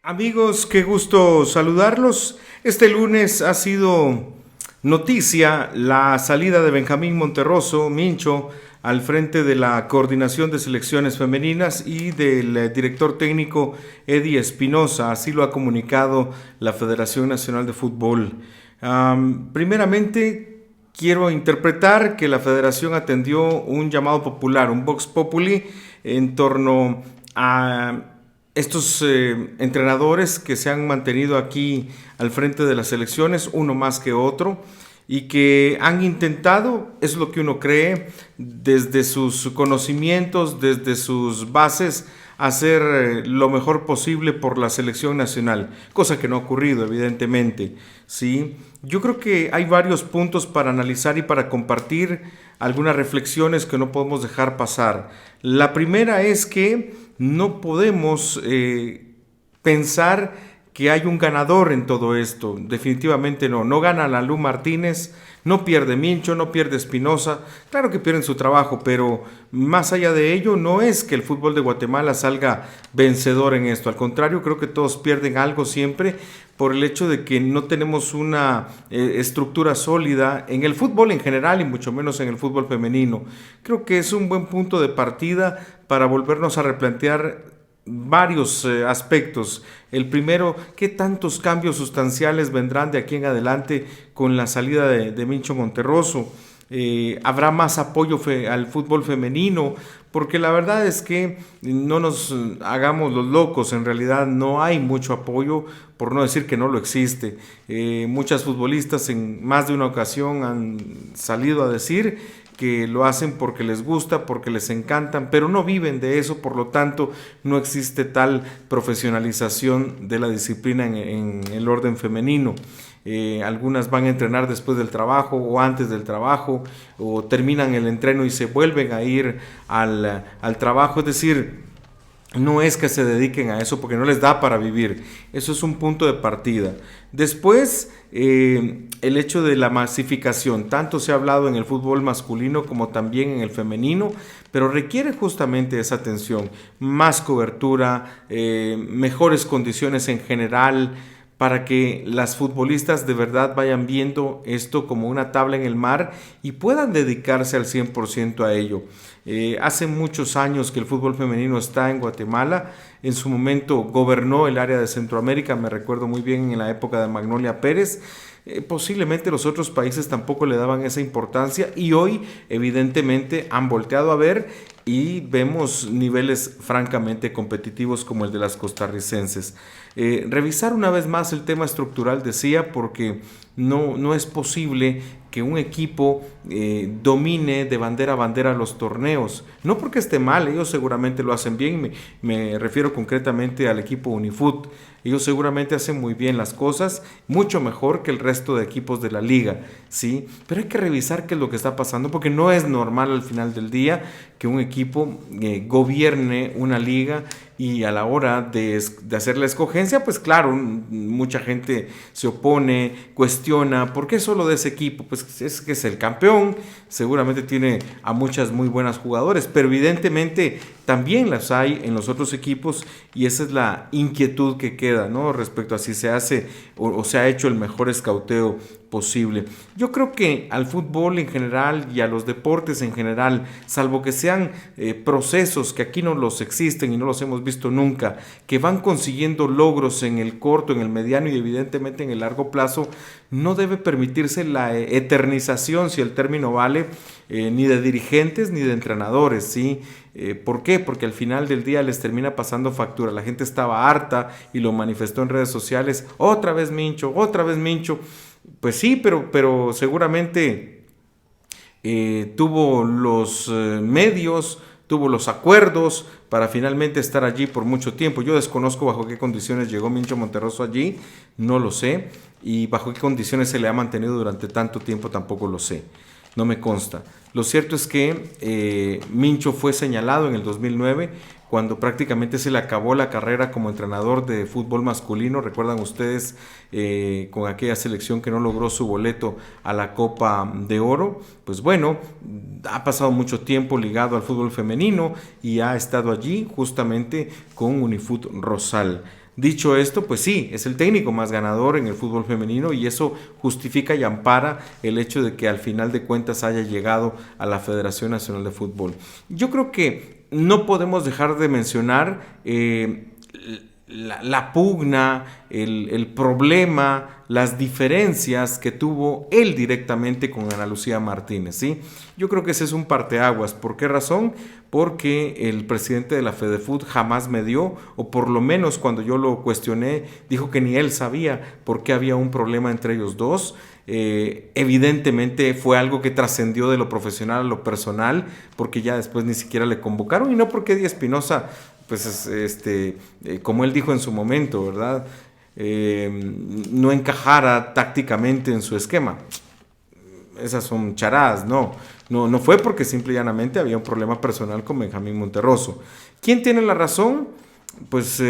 Amigos, qué gusto saludarlos. Este lunes ha sido noticia la salida de Benjamín Monterroso, Mincho, al frente de la Coordinación de Selecciones Femeninas y del director técnico Eddie Espinosa. Así lo ha comunicado la Federación Nacional de Fútbol. Primeramente, quiero interpretar que la Federación atendió un llamado popular, un Vox Populi, en torno a estos entrenadores que se han mantenido aquí al frente de las selecciones, uno más que otro, y que han intentado, es lo que uno cree, desde sus conocimientos, desde sus bases, hacer lo mejor posible por la selección nacional, cosa que no ha ocurrido, evidentemente. ¿Sí? Yo creo que hay varios puntos para analizar y para compartir algunas reflexiones que no podemos dejar pasar. La primera es que no podemos pensar que hay un ganador en todo esto. Definitivamente no. No gana Lalú Martínez, no pierde Mincho, no pierde Espinosa. Claro que pierden su trabajo, pero más allá de ello, no es que el fútbol de Guatemala salga vencedor en esto. Al contrario, creo que todos pierden algo siempre por el hecho de que no tenemos una estructura sólida en el fútbol en general y mucho menos en el fútbol femenino. Creo que es un buen punto de partida para volvernos a replantear varios aspectos. El primero, ¿qué tantos cambios sustanciales vendrán de aquí en adelante con la salida de Mincho Monterroso? ¿Habrá más apoyo al fútbol femenino? Porque la verdad es que no nos hagamos los locos, en realidad no hay mucho apoyo, por no decir que no lo existe. Muchas futbolistas en más de una ocasión han salido a decir que lo hacen porque les gusta, porque les encantan, pero no viven de eso, por lo tanto no existe tal profesionalización de la disciplina en el orden femenino. Algunas van a entrenar después del trabajo o antes del trabajo, o terminan el entreno y se vuelven a ir al trabajo, es decir, no es que se dediquen a eso porque no les da para vivir. Eso es un punto de partida. Después, el hecho de la masificación. Tanto se ha hablado en el fútbol masculino como también en el femenino, pero requiere justamente esa atención. Más cobertura, mejores condiciones en general, para que las futbolistas de verdad vayan viendo esto como una tabla en el mar y puedan dedicarse al 100% a ello. Hace muchos años que el fútbol femenino está en Guatemala. En su momento gobernó el área de Centroamérica, me recuerdo muy bien en la época de Magnolia Pérez. Posiblemente los otros países tampoco le daban esa importancia y hoy evidentemente han volteado a ver y vemos niveles francamente competitivos como el de las costarricenses. Revisar una vez más el tema estructural, decía, porque no es posible que un equipo domine de bandera a bandera los torneos. No porque esté mal, ellos seguramente lo hacen bien, me refiero concretamente al equipo Unifoot. Ellos seguramente hacen muy bien las cosas, mucho mejor que el resto de equipos de la liga, ¿sí? Pero hay que revisar qué es lo que está pasando, porque no es normal al final del día que un equipo gobierne una liga y a la hora de hacer la escogencia, pues claro, mucha gente se opone, cuestiona, ¿por qué solo de ese equipo? Pues es que es el campeón, seguramente tiene a muchas muy buenas jugadores, pero evidentemente también las hay en los otros equipos y esa es la inquietud que queda, ¿no? Respecto a si se hace o se ha hecho el mejor escauteo posible. Yo creo que al fútbol en general y a los deportes en general, salvo que sean procesos que aquí no los existen y no los hemos visto nunca, que van consiguiendo logros en el corto, en el mediano y evidentemente en el largo plazo, no debe permitirse la eternización, si el término vale, ni de dirigentes ni de entrenadores, ¿sí? ¿Por qué? Porque al final del día les termina pasando factura. La gente estaba harta y lo manifestó en redes sociales. Otra vez Mincho, otra vez Mincho. Pues sí, pero seguramente tuvo los medios, tuvo los acuerdos para finalmente estar allí por mucho tiempo. Yo desconozco bajo qué condiciones llegó Mincho Monterroso allí, no lo sé, y bajo qué condiciones se le ha mantenido durante tanto tiempo tampoco lo sé, no me consta. Lo cierto es que Mincho fue señalado en el 2009 cuando prácticamente se le acabó la carrera como entrenador de fútbol masculino. Recuerdan ustedes con aquella selección que no logró su boleto a la Copa de Oro. Pues bueno, ha pasado mucho tiempo ligado al fútbol femenino y ha estado allí justamente con Unifoot Rosal. Dicho esto, pues sí, es el técnico más ganador en el fútbol femenino y eso justifica y ampara el hecho de que al final de cuentas haya llegado a la Federación Nacional de Fútbol. Yo creo que no podemos dejar de mencionar la pugna, el problema, las diferencias que tuvo él directamente con Ana Lucía Martínez, ¿sí? Yo creo que ese es un parteaguas. ¿Por qué razón? Porque el presidente de la FedeFut jamás me dio, o por lo menos cuando yo lo cuestioné, dijo que ni él sabía por qué había un problema entre ellos dos. Evidentemente fue algo que trascendió de lo profesional a lo personal, porque ya después ni siquiera le convocaron, y no porque Eddie Espinosa, pues como él dijo en su momento, ¿verdad? No encajara tácticamente en su esquema. Esas son charadas, no fue porque simple y llanamente había un problema personal con Benjamín Monterroso. ¿Quién tiene la razón? Pues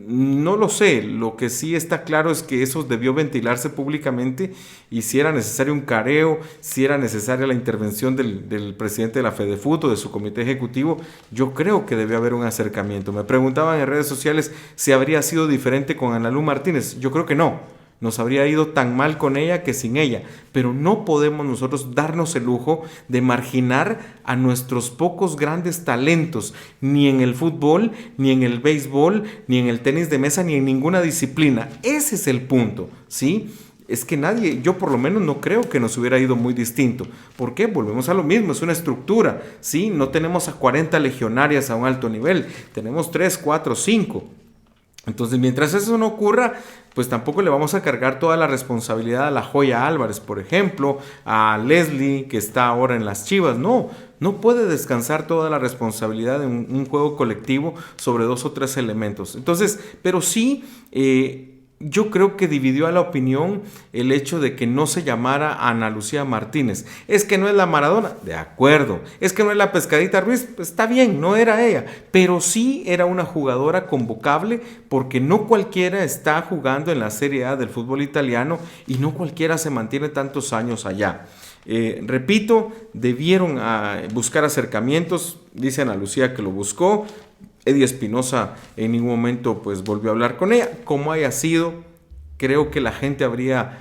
no lo sé, lo que sí está claro es que eso debió ventilarse públicamente y si era necesario un careo, si era necesaria la intervención del presidente de la FedeFut o de su comité ejecutivo, yo creo que debió haber un acercamiento. Me preguntaban en redes sociales si habría sido diferente con Analu Martínez, yo creo que no. Nos habría ido tan mal con ella que sin ella, pero no podemos nosotros darnos el lujo de marginar a nuestros pocos grandes talentos, ni en el fútbol, ni en el béisbol, ni en el tenis de mesa, ni en ninguna disciplina. Ese es el punto, ¿sí? Es que nadie, yo por lo menos no creo que nos hubiera ido muy distinto. ¿Por qué? Volvemos a lo mismo, es una estructura, ¿sí? No tenemos a 40 legionarias a un alto nivel, tenemos 3, 4, 5. Entonces, mientras eso no ocurra, pues tampoco le vamos a cargar toda la responsabilidad a la Joya Álvarez, por ejemplo, a Leslie, que está ahora en las Chivas. No puede descansar toda la responsabilidad de un juego colectivo sobre 2 o 3 elementos. Entonces, pero sí, yo creo que dividió a la opinión el hecho de que no se llamara a Ana Lucía Martínez. Es que no es la Maradona, de acuerdo. Es que no es la Pescadita Ruiz, pues está bien, no era ella. Pero sí era una jugadora convocable porque no cualquiera está jugando en la Serie A del fútbol italiano y no cualquiera se mantiene tantos años allá. Repito, debieron buscar acercamientos, dice Ana Lucía que lo buscó. Eddie Espinosa en ningún momento pues volvió a hablar con ella. Como haya sido, creo que la gente habría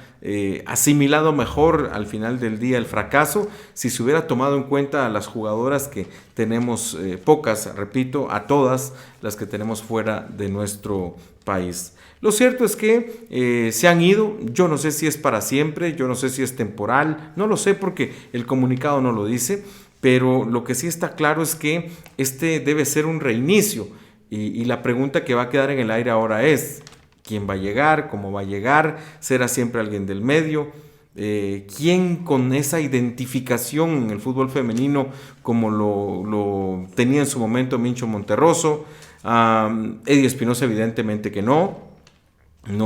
asimilado mejor al final del día el fracaso si se hubiera tomado en cuenta a las jugadoras que tenemos, pocas, repito, a todas las que tenemos fuera de nuestro país. Lo cierto es que se han ido, yo no sé si es para siempre, yo no sé si es temporal, no lo sé porque el comunicado no lo dice, pero lo que sí está claro es que este debe ser un reinicio y la pregunta que va a quedar en el aire ahora es ¿quién va a llegar? ¿Cómo va a llegar? ¿Será siempre alguien del medio? ¿Quién con esa identificación en el fútbol femenino como lo tenía en su momento Mincho Monterroso? Eddie Espinosa evidentemente que no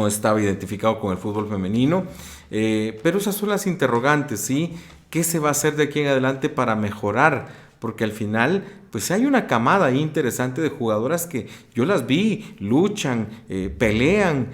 estaba identificado con el fútbol femenino, pero esas son las interrogantes, ¿sí? ¿Qué se va a hacer de aquí en adelante para mejorar? Porque al final, pues hay una camada ahí interesante de jugadoras que yo las vi, luchan, pelean,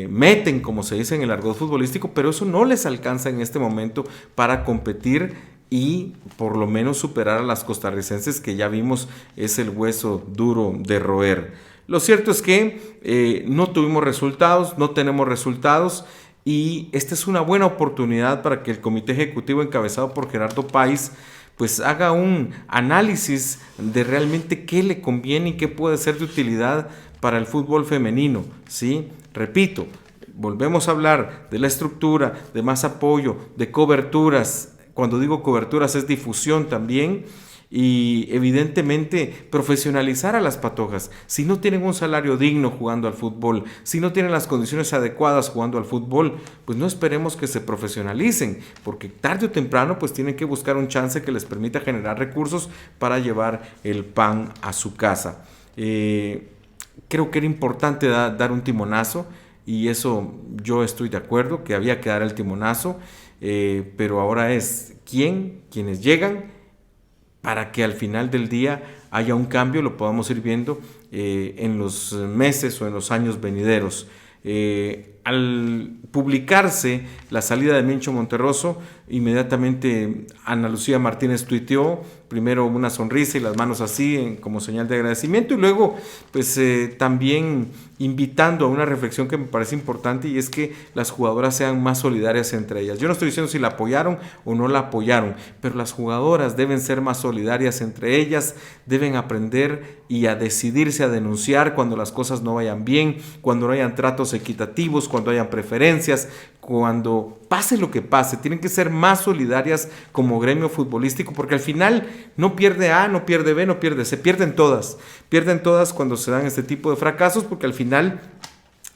meten, como se dice en el argot futbolístico, pero eso no les alcanza en este momento para competir y por lo menos superar a las costarricenses que ya vimos es el hueso duro de roer. Lo cierto es que no tuvimos resultados, no tenemos resultados y esta es una buena oportunidad para que el comité ejecutivo encabezado por Gerardo Páez pues haga un análisis de realmente qué le conviene y qué puede ser de utilidad para el fútbol femenino, ¿sí? Repito, volvemos a hablar de la estructura, de más apoyo, de coberturas. Cuando digo coberturas es difusión también y evidentemente profesionalizar a las patojas. Si no tienen un salario digno jugando al fútbol, si no tienen las condiciones adecuadas jugando al fútbol, pues no esperemos que se profesionalicen, porque tarde o temprano pues tienen que buscar un chance que les permita generar recursos para llevar el pan a su casa. Creo que era importante dar un timonazo y eso yo estoy de acuerdo, que había que dar el timonazo, pero ahora es quienes llegan, para que al final del día haya un cambio, lo podamos ir viendo en los meses o en los años venideros. al publicarse la salida de Mincho Monterroso, inmediatamente Ana Lucía Martínez tuiteó primero una sonrisa y las manos así como señal de agradecimiento, y luego pues también invitando a una reflexión que me parece importante, y es que las jugadoras sean más solidarias entre ellas. Yo no estoy diciendo si la apoyaron o no la apoyaron, pero las jugadoras deben ser más solidarias entre ellas, deben aprender y a decidirse a denunciar cuando las cosas no vayan bien, cuando no hayan tratos equitativos, cuando hayan preferencias, cuando pase lo que pase. Tienen que ser más solidarias como gremio futbolístico, porque al final no pierde A, no pierde B, no pierde C, pierden todas cuando se dan este tipo de fracasos, porque al final,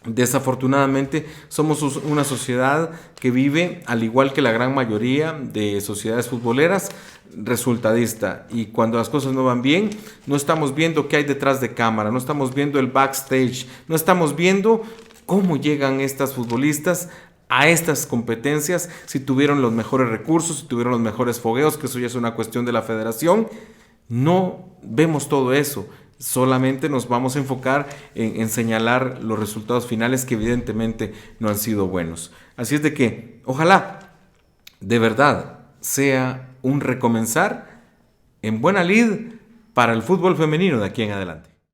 desafortunadamente, somos una sociedad que vive, al igual que la gran mayoría de sociedades futboleras, resultadista, y cuando las cosas no van bien, no estamos viendo qué hay detrás de cámara, no estamos viendo el backstage, no estamos viendo cómo llegan estas futbolistas a estas competencias, si tuvieron los mejores recursos, si tuvieron los mejores fogueos, que eso ya es una cuestión de la federación. No vemos todo eso, solamente nos vamos a enfocar en señalar los resultados finales, que evidentemente no han sido buenos. Así es de que ojalá de verdad sea un recomenzar en buena lid para el fútbol femenino de aquí en adelante.